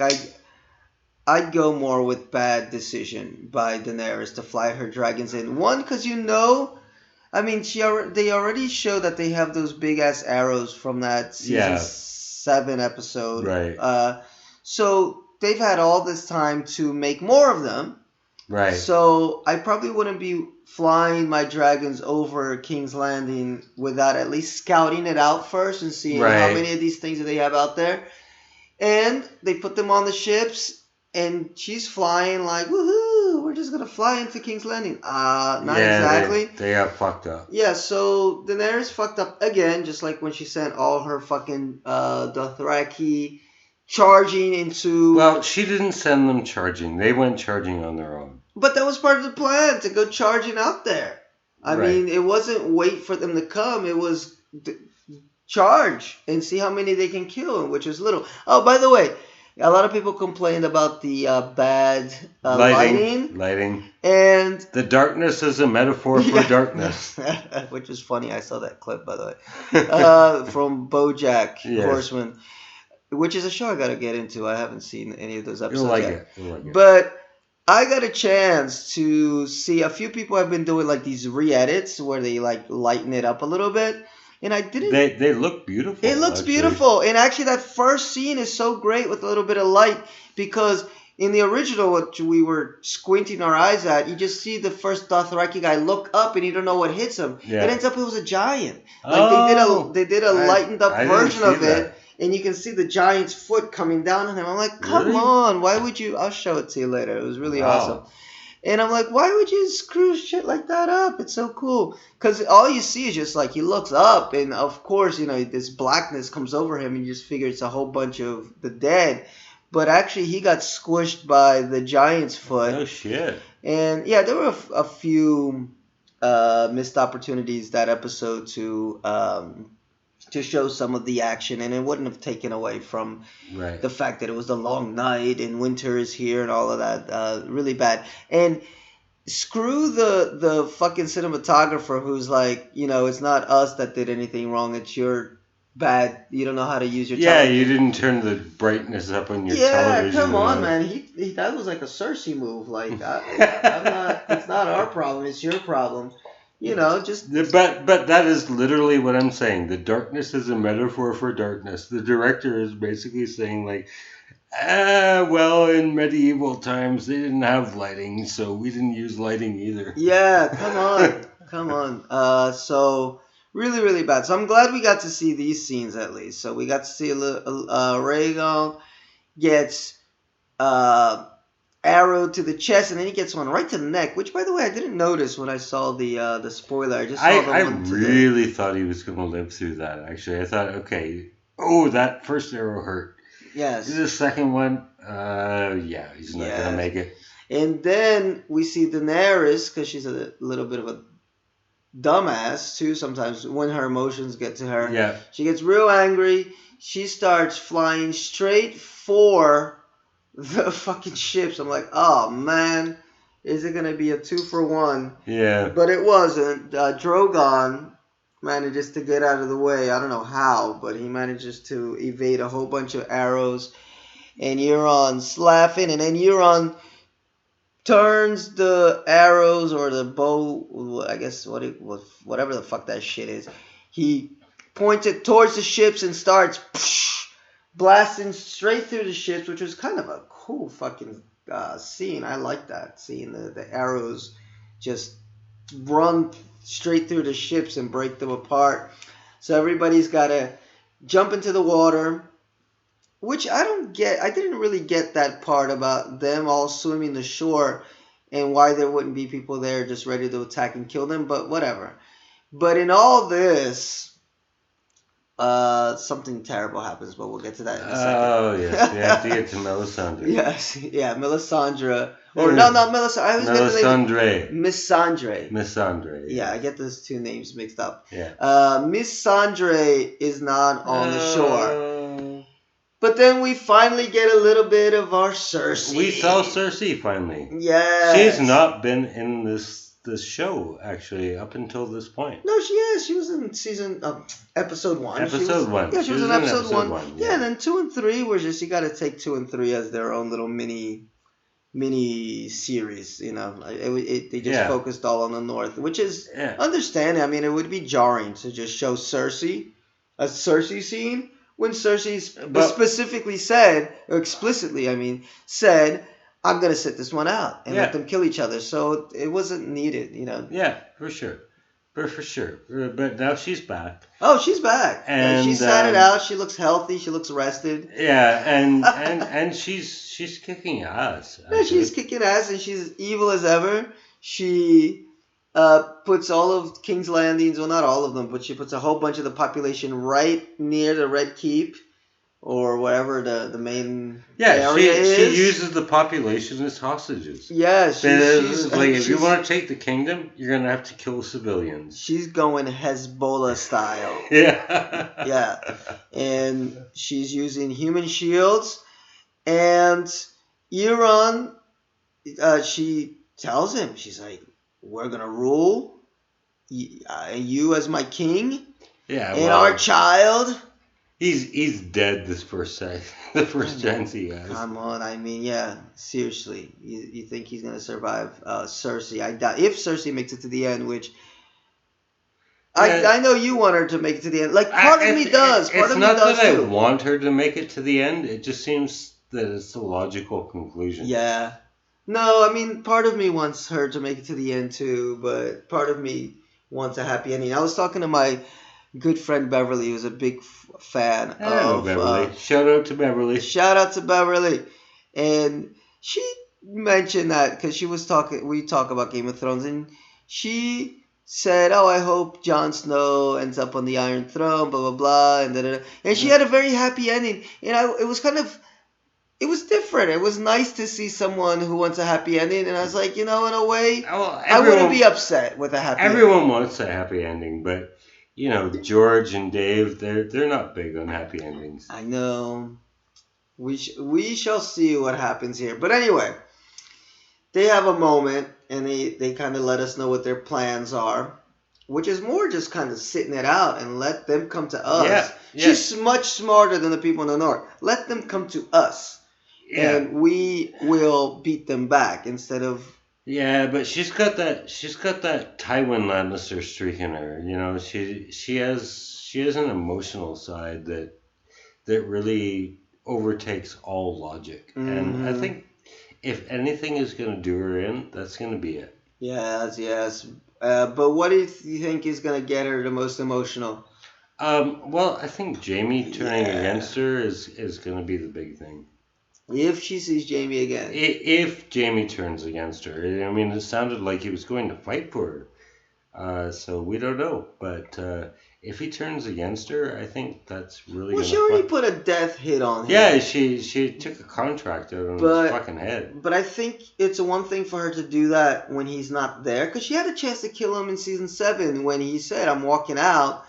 I'd go more with bad decision by Daenerys to fly her dragons in. One, because I mean, they already show that they have those big ass arrows from that season Yeah, 7 episode. right, So they've had all this time to make more of them. right, So I probably wouldn't be flying my dragons over King's Landing without at least scouting it out first and seeing how right. many of these things do they have out there. And they put them on the ships, and she's flying like, woohoo, we're just gonna fly into King's Landing. Not Yeah, they exactly. they got fucked up. Yeah, so Daenerys fucked up again, just like when she sent all her fucking Dothraki charging into. Well, she didn't send them charging. They went charging on their own. But that was part of the plan to go charging out there. I Right. mean, it wasn't wait for them to come. It was charge and see how many they can kill, which is little. Oh, by the way, a lot of people complained about the bad lighting, Lighting. and The darkness is a metaphor for yeah, darkness. which is funny. I saw that clip, by the way, from BoJack Yes. Horseman, which is a show I gotta get into. I haven't seen any of those episodes You'll like yet. it. You'll like it. But I got a chance to see a few people have been doing like these re-edits where they like lighten it up a little bit, and I didn't. They look beautiful. It looks actually. beautiful, and actually that first scene is so great with a little bit of light because in the original, what we were squinting our eyes at, you just see the first Dothraki guy look up and you don't know what hits him. Yeah. It ends up it was a giant. Like Oh, they did a I- lightened up I didn't version see of that. it. And you can see the giant's foot coming down on him. I'm like, come Really? on, why would you? I'll show it to you later. It was really Wow. awesome. And I'm like, why would you screw shit like that up? It's so cool. Because all you see is just like he looks up, and of course, this blackness comes over him, and you just figure it's a whole bunch of the dead. But actually, he got squished by the giant's foot. Oh shit. And yeah, there were a few missed opportunities that episode to show some of the action, and it wouldn't have taken away from Right. the fact that it was the long night and winter is here and all of that. Really bad. And screw the fucking cinematographer who's like, it's not us that did anything wrong. It's your bad. You don't know how to use your Yeah, television. you didn't turn the brightness up on your Yeah, television. come on, or- man. He that was like a Cersei move. Like, I'm not. It's not our problem. It's your problem. Just But that is literally what I'm saying. The darkness is a metaphor for darkness. The director is basically saying like, well, in medieval times they didn't have lighting, so we didn't use lighting either. yeah. Come on, come on. So really, really bad. So I'm glad we got to see these scenes at least. So we got to see Rhaegon gets arrow to the chest, and then he gets one right to the neck. Which, by the way, I didn't notice when I saw the spoiler. I just saw the I one to the. really thought he was going to live through that. Actually, I thought, okay, that first arrow hurt. Yes. The second one, yeah, he's not going Yes. to make it. And then we see Daenerys, because she's a little bit of a dumbass too sometimes when her emotions get to her. Yeah, She gets real angry. She starts flying straight for the fucking ships. I'm like, oh man, is it going to be a 2-for-1? yeah. But it wasn't. Drogon manages to get out of the way. I don't know how, but he manages to evade a whole bunch of arrows. And Euron's laughing, and then Euron turns the arrows or the bow, I guess whatever the fuck that shit is. He points it towards the ships and starts blasting straight through the ships, which was kind of a cool fucking scene. I like that, seeing the arrows just run straight through the ships and break them apart. So everybody's got to jump into the water, which I don't get. I didn't really get that part about them all swimming the shore and why there wouldn't be people there just ready to attack and kill them, but whatever. But in all this, something terrible happens, but we'll get to that in a second. Oh, yes. We have to get to Melisandre. Yes, yeah, Melisandre. Or no, not Melisandre. I always get the name. Melisandre. Missandre. Melisandre. Yeah, I get those two names mixed up. Yeah. Missandre is not on the shore. But then we finally get a little bit of our Cersei. We saw Cersei finally. Yes. She's not been in this show actually up until this point. No, she is. She was in episode 1. Episode 1. Yeah, she was in episode 1. Yeah. Yeah, and then 2 and 3 were just, you got to take 2 and 3 as their own little mini series. You know, they just focused all on the North, which is understanding. I mean, it would be jarring to just show Cersei, a Cersei scene, when Cersei specifically said, or explicitly, I mean, said, I'm going to sit this one out and let them kill each other. So it wasn't needed, you know. Yeah, for sure. For sure. But now she's back. Oh, she's back. And she sat it out. She looks healthy. She looks rested. Yeah, and she's kicking ass. Yeah, she's kicking ass, and she's evil as ever. She puts all of King's Landings, well, not all of them, but she puts a whole bunch of the population right near the Red Keep, or wherever the main area is. She uses the population as hostages. Yeah, she's like, if you want to take the kingdom, you're going to have to kill civilians. She's going Hezbollah style. Yeah. Yeah. And she's using human shields. And Euron, she tells him, she's like, we're going to rule you as my king. Yeah. And our child. He's dead the first chance he has. Come on, I mean, yeah, seriously. You think he's going to survive Cersei? I doubt. If Cersei makes it to the end, which I know you want her to make it to the end. Like, part of me does. Part of me does, too. It's not that I want her to make it to the end. It just seems that it's the logical conclusion. Yeah. No, I mean, part of me wants her to make it to the end, too. But part of me wants a happy ending. I was talking to my good friend Beverly, who's a big fan of Beverly. Shout out to Beverly. Shout out to Beverly. And she mentioned that because we talk about Game of Thrones, and she said, "Oh, I hope Jon Snow ends up on the Iron Throne, blah blah blah," and da-da-da. And she had a very happy ending. And it was different. It was nice to see someone who wants a happy ending, and I was like, in a way, I wouldn't be upset with a happy ending. Everyone wants a happy ending, but George and Dave, they're not big on happy endings. I know. We shall see what happens here. But anyway, they have a moment, and they kind of let us know what their plans are, which is more just kind of sitting it out and let them come to us. Yeah. She's much smarter than the people in the North. Let them come to us, and we will beat them back instead of... Yeah, but she's got that Tywin Lannister streak in her. She has an emotional side that really overtakes all logic. Mm-hmm. And I think if anything is going to do her in, that's going to be it. Yes. But what do you think is going to get her the most emotional? Well, I think Jaime turning against her is going to be the big thing. If she sees Jaime again. If Jaime turns against her. I mean, it sounded like he was going to fight for her. So we don't know. But if he turns against her, I think that's really Well, she already put a death hit on him. Yeah, she took a contract out on his fucking head. But I think it's one thing for her to do that when he's not there. Because she had a chance to kill him in season 7 when he said, I'm walking out,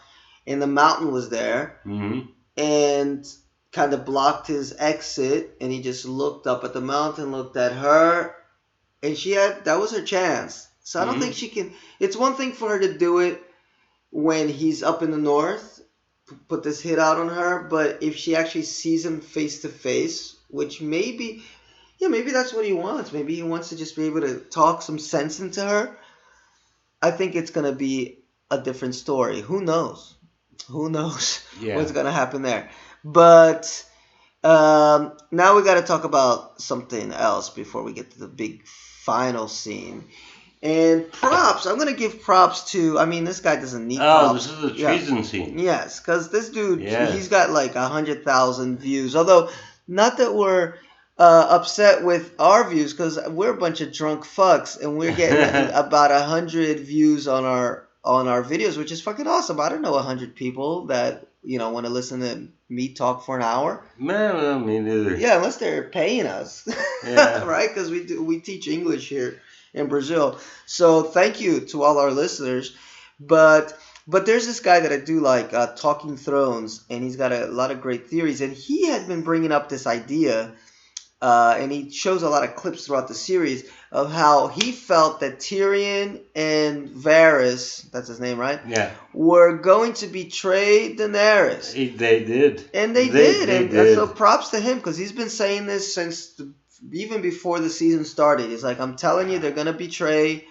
and the mountain was there. Mm-hmm. And... kind of blocked his exit, and he just looked up at the mountain, looked at her, and that was her chance. So I don't think she can. It's one thing for her to do it when he's up in the North, put this hit out on her, but if she actually sees him face to face, which maybe that's what he wants. Maybe he wants to just be able to talk some sense into her. I think it's going to be a different story. Who knows what's going to happen there. But now we got to talk about something else before we get to the big final scene. And props, I'm going to give props to, this guy doesn't need props. Oh, this is the treason scene. Yes, because this dude, he's got like 100,000 views. Although, not that we're upset with our views, because we're a bunch of drunk fucks, and we're getting about 100 views on our videos, which is fucking awesome. I don't know 100 people that... want to listen to me talk for an hour. No, me neither. Yeah, unless they're paying us. Yeah. Right? Because we teach English here in Brazil. So thank you to all our listeners. But But there's this guy that I do like, Talking Thrones, and he's got a lot of great theories. And he had been bringing up this idea, and he shows a lot of clips throughout the series of how he felt that Tyrion and Varys, that's his name, right? Yeah. Were going to betray Daenerys. They did. And they did. They And did. so props to him, because he's been saying this since even before the season started. He's like, I'm telling you, they're going to betray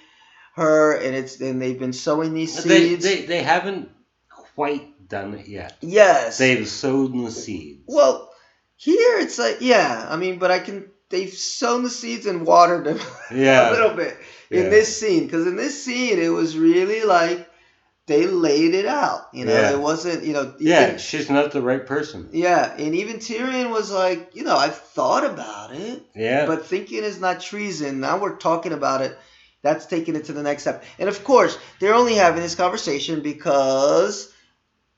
her, and they've been sowing these seeds. They haven't quite done it yet. Yes. They've sown the seeds. Well, here it's like, yeah, I mean, but they've sown the seeds and watered them a little bit in this scene. Because in this scene, it was really like they laid it out. It wasn't, she's not the right person. Yeah, and even Tyrion was like, I've thought about it. Yeah. But thinking is not treason. Now we're talking about it. That's taking it to the next step. And of course, they're only having this conversation because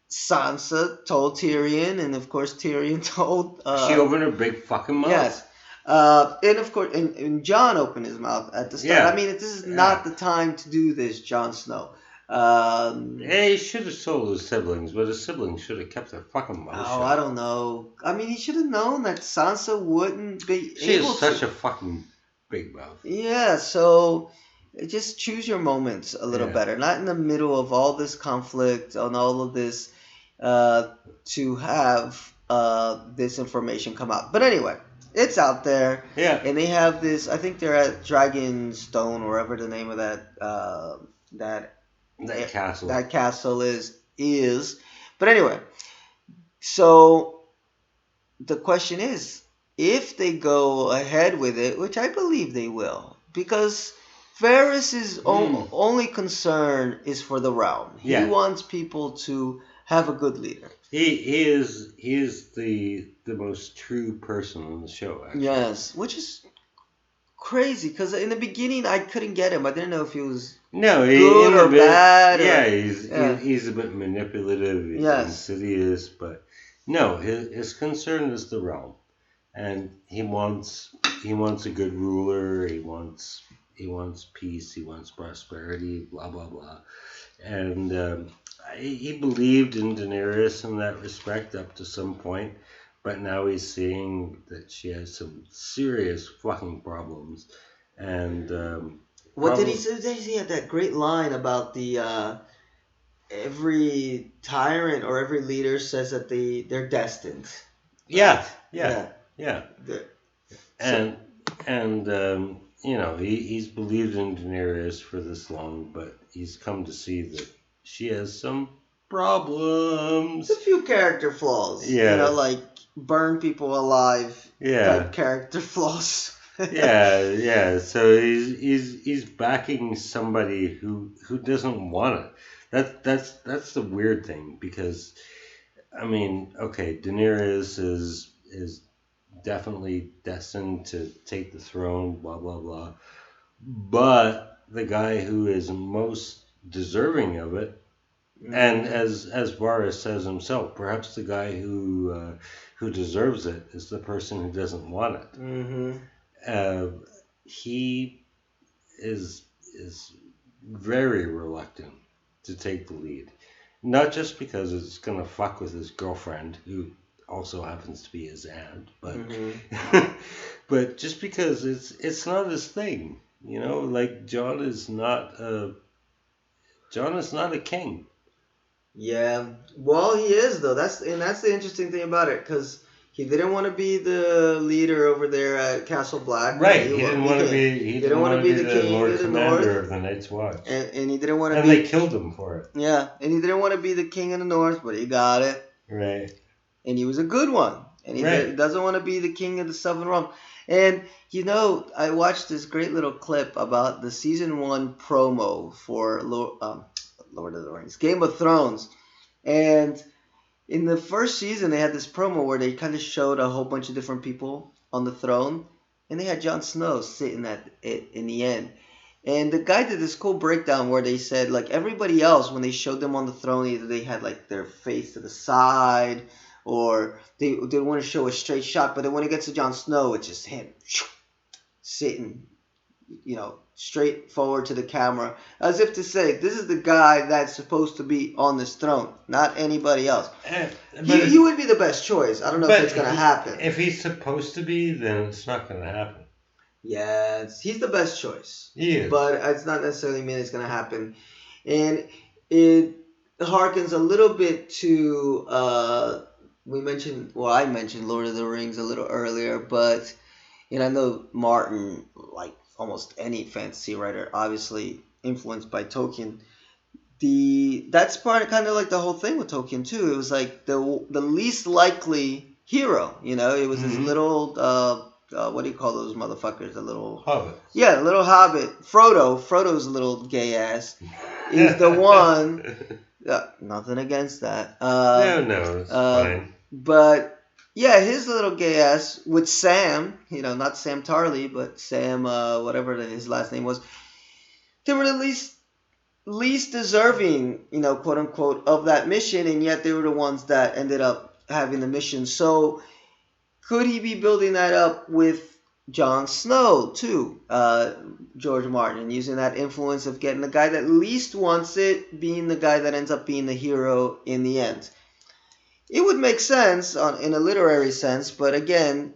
Sansa told Tyrion, and of course Tyrion told... she opened her big fucking mouth. Yes. And of course, and Jon opened his mouth at the start. Yeah. I mean, this is not the time to do this, Jon Snow. He should have told his siblings, but his siblings should have kept their fucking mouth shut. I don't know. I mean, he should have known that Sansa wouldn't be She able has such a fucking big mouth. Yeah, so... just choose your moments a little better. Not in the middle of all this conflict and all of this to have this information come out. But anyway, it's out there. Yeah. And they have this, I think they're at Dragonstone, or whatever the name of that castle. That castle is. But anyway, so the question is, if they go ahead with it, which I believe they will, because... Varys' only concern is for the realm. He wants people to have a good leader. He is the most true person on the show, actually. Yes, which is crazy, because in the beginning I couldn't get him. I didn't know if he was good or bad. He's a bit manipulative, insidious, but no, his concern is the realm, and he wants a good ruler. He wants peace, he wants prosperity, blah, blah, blah. And he believed in Daenerys in that respect up to some point, but now he's seeing that she has some serious fucking problems. And what did he say? He had that great line about the every tyrant or every leader says that they're destined. Right? Yeah. And he's believed in Daenerys for this long, but he's come to see that she has some problems. A few character flaws. Yeah. Like burn people alive. Yeah. Type character flaws. Yeah. So he's backing somebody who doesn't want it. That's the weird thing, because I mean, okay, Daenerys is definitely destined to take the throne, blah, blah, blah. But the guy who is most deserving of it, and as Varys says himself, perhaps the guy who deserves it is the person who doesn't want it. Mm-hmm. He is very reluctant to take the lead. Not just because it's going to fuck with his girlfriend, who also happens to be his aunt, but but just because it's not his thing, like Jon is not a king. Yeah, well, he is though. That's the interesting thing about it, because he didn't want to be the leader over there at Castle Black. Right, he didn't want to be. He didn't want to be the king Lord Commander of the Night's Watch. And he didn't want to. And they killed him for it. Yeah, and he didn't want to be the king of the North, but he got it. Right. And he was a good one. And he doesn't want to be the king of the Seven Realms. And, I watched this great little clip about the season 1 promo for Lord of the Rings, Game of Thrones. And in the first season, they had this promo where they kind of showed a whole bunch of different people on the throne. And they had Jon Snow sitting at it in the end. And the guy did this cool breakdown where they said, like, everybody else, when they showed them on the throne, either they had, like, their face to the side, or they want to show a straight shot. But then when it gets to Jon Snow, it's just him sitting straightforward to the camera, as if to say, this is the guy that's supposed to be on this throne, not anybody else. He would be the best choice. I don't know if it's going to happen. If he's supposed to be, then it's not going to happen. Yeah, he's the best choice. He is. But it's not necessarily mean it's going to happen. And it harkens a little bit to, I mentioned Lord of the Rings a little earlier, but I know Martin, like almost any fantasy writer, obviously influenced by Tolkien. That's part of kind of like the whole thing with Tolkien too. It was like the least likely hero. It was this little what do you call those motherfuckers? The little hobbit. Yeah, the little hobbit. Frodo's a little gay ass. He's the one. Nothing against that. No, it's fine. But yeah, his little gay ass with Sam. Not Sam Tarly, but Sam, whatever his last name was. They were the least deserving, quote unquote, of that mission, and yet they were the ones that ended up having the mission. So could he be building that up with Jon Snow too, George Martin, and using that influence of getting the guy that least wants it being the guy that ends up being the hero in the end? It would make sense in a literary sense, but again,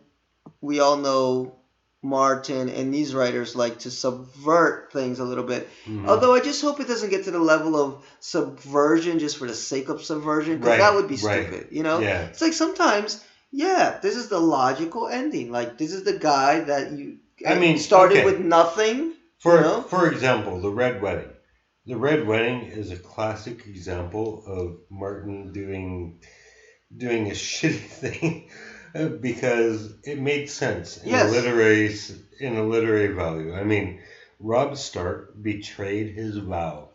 we all know Martin and these writers like to subvert things a little bit. Mm-hmm. Although I just hope it doesn't get to the level of subversion just for the sake of subversion, because that would be stupid. Yeah. It's like sometimes, this is the logical ending. Like, this is the guy that started with nothing. For example, the Red Wedding. The Red Wedding is a classic example of Martin doing a shitty thing. Because it made sense in a literary value. I mean, Robb Stark betrayed his vow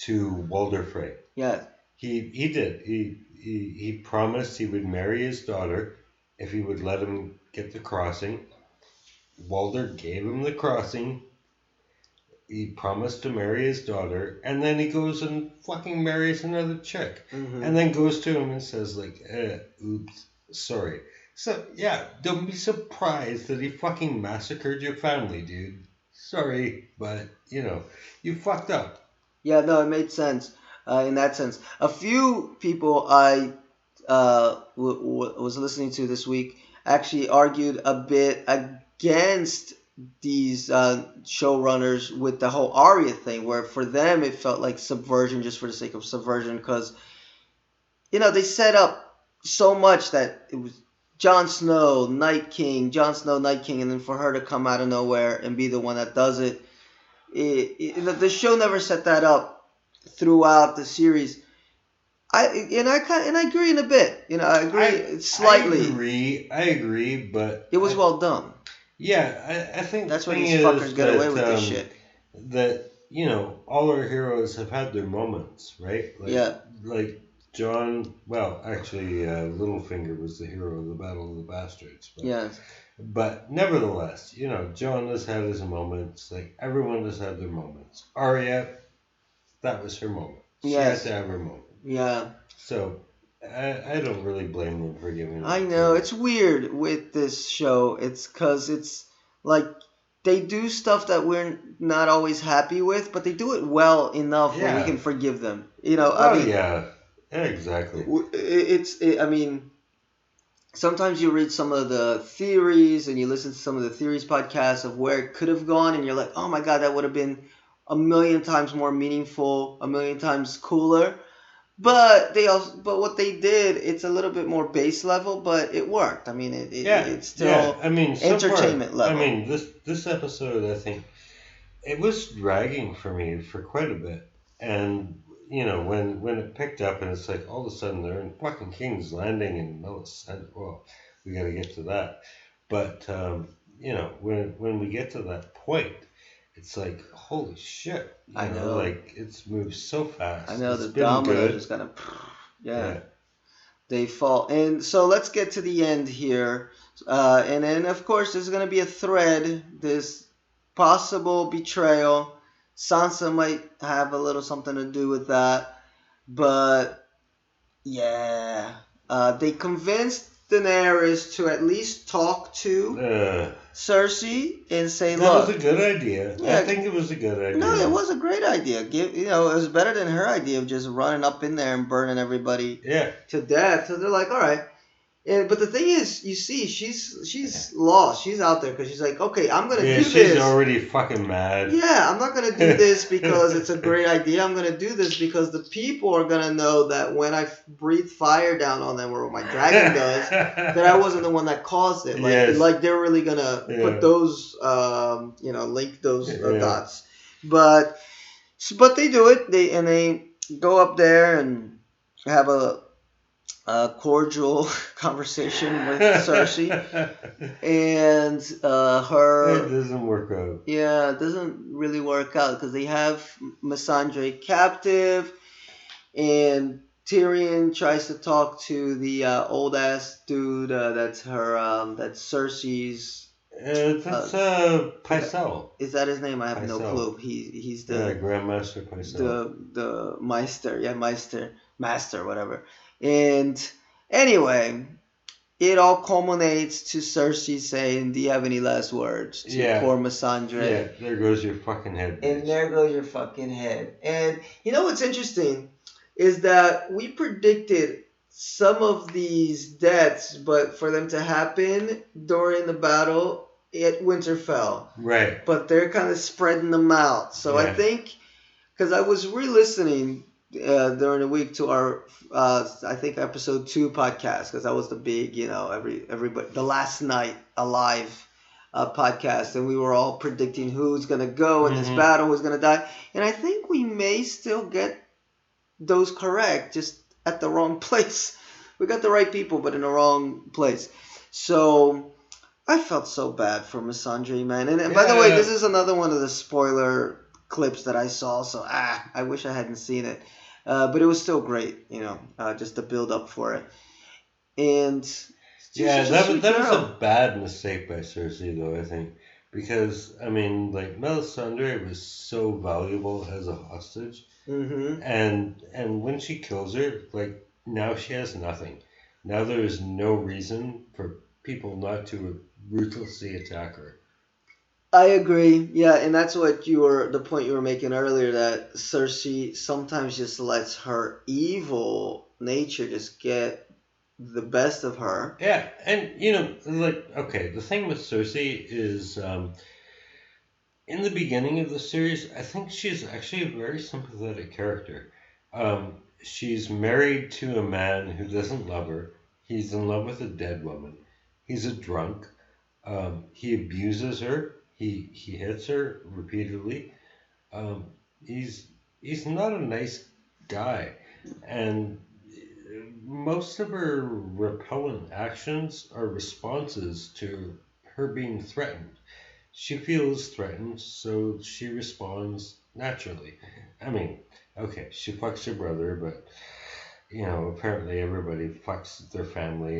to Walder Frey. Yeah. He did. He promised he would marry his daughter if he would let him get the crossing. Walder gave him the crossing. He promised to marry his daughter, and then he goes and fucking marries another chick. Mm-hmm. And then goes to him and says, like, oops, sorry. So, yeah, don't be surprised that he fucking massacred your family, dude. Sorry, but, you fucked up. Yeah, no, it made sense in that sense. A few people I was listening to this week actually argued a bit against these showrunners with the whole Arya thing, where for them it felt like subversion just for the sake of subversion, because, they set up so much that it was Jon Snow, Night King, and then for her to come out of nowhere and be the one that does it. The show never set that up throughout the series. I agree in a bit. I agree slightly. I agree, but it was well done. Yeah, I think that's why these fuckers get away with this shit. That all our heroes have had their moments, right? Like John, Littlefinger was the hero of the Battle of the Bastards. But nevertheless, John has had his moments. Like, everyone has had their moments. Arya, that was her moment. She had to have her moment. Yeah. So, I don't really blame them for giving it. I know. It's weird with this show. It's because it's like they do stuff that we're not always happy with, but they do it well enough where we can forgive them. Yeah, exactly. Sometimes you read some of the theories and you listen to some of the theories podcasts of where it could have gone, and you're like, oh my God, that would have been a million times more meaningful, a million times cooler. But what they did, it's a little bit more base level, but it worked. I mean, it's still entertainment level. I mean, this episode, I think, it was dragging for me for quite a bit. And, when it picked up and it's like all of a sudden they're in fucking King's Landing and well, we got to get to that. But, when we get to that point, it's like, holy shit. I know. Like, it's moved so fast. I know, the dominoes just kind of, they fall. And so let's get to the end here. And then, of course, there's going to be a thread, this possible betrayal. Sansa might have a little something to do with that. But, they convinced Daenerys to at least talk to Cersei and say, That was look, a good idea. I yeah, think it was a good no, it idea. was a great idea. It was better than her idea of just running up in there and burning everybody Yeah. to death. So they're like, all right. But the thing is, you see, she's lost. She's out there because she's like, okay, I'm gonna Yeah, do she's this. already fucking mad. Yeah, I'm not gonna do this because it's a great idea. I'm gonna do this because the people are gonna know that when I breathe fire down on them, or what my dragon does, that I wasn't the one that caused it. Like, Yes. like they're really gonna Yeah. put those, link those Yeah. dots. But they do it. They go up there and have a cordial conversation with Cersei, and It her. doesn't work out. Yeah, it doesn't really work out because they have Missandei captive, and Tyrion tries to talk to the old ass dude. That's Cersei's. That's Pycelle. Is that his name? I have no Pycelle. clue. He's Yeah, the Grandmaster Pycelle. the Meister. Yeah, Master, whatever. And anyway, it all culminates to Cersei saying, "Do you have any last words?" to Yeah. poor Missandei. Yeah, there goes your fucking head. And bitch. there goes your fucking head. And you know what's interesting is that we predicted some of these deaths, but for them to happen during the battle at Winterfell. Right. But they're kind of spreading them out. So I Yeah. think, because I was re-listening during the week to our, I think episode 2 podcast, because that was the big, everybody, the last night alive podcast, and we were all predicting who's gonna go in this Mhm. battle, who's gonna die, and I think we may still get those correct, just at the wrong place. We got the right people, but in the wrong place. So I felt so bad for Missandei, man. And by the way, Yeah. this is another one of the spoiler clips that I saw, so I wish I hadn't seen it. But it was still great, just the build up for it. And Yeah, she's a that sweet was girl. a bad mistake by Cersei, though, I think. Because, I mean, like, Melisandre was so valuable as a hostage. Mm-hmm. And when she kills her, like, now she has nothing. Now there is no reason for people not to ruthlessly attack her. I agree. Yeah, and that's the point you were making earlier, that Cersei sometimes just lets her evil nature just get the best of her. Yeah, and, like, okay, the thing with Cersei is, in the beginning of the series, I think she's actually a very sympathetic character. She's married to a man who doesn't love her. He's in love with a dead woman. He's a drunk. He abuses her. He hits her repeatedly. Um, he's not a nice guy, and most of her repellent actions are responses to her being threatened. She feels threatened, so she responds naturally. I mean, okay, she fucks her brother, but apparently everybody fucks their family.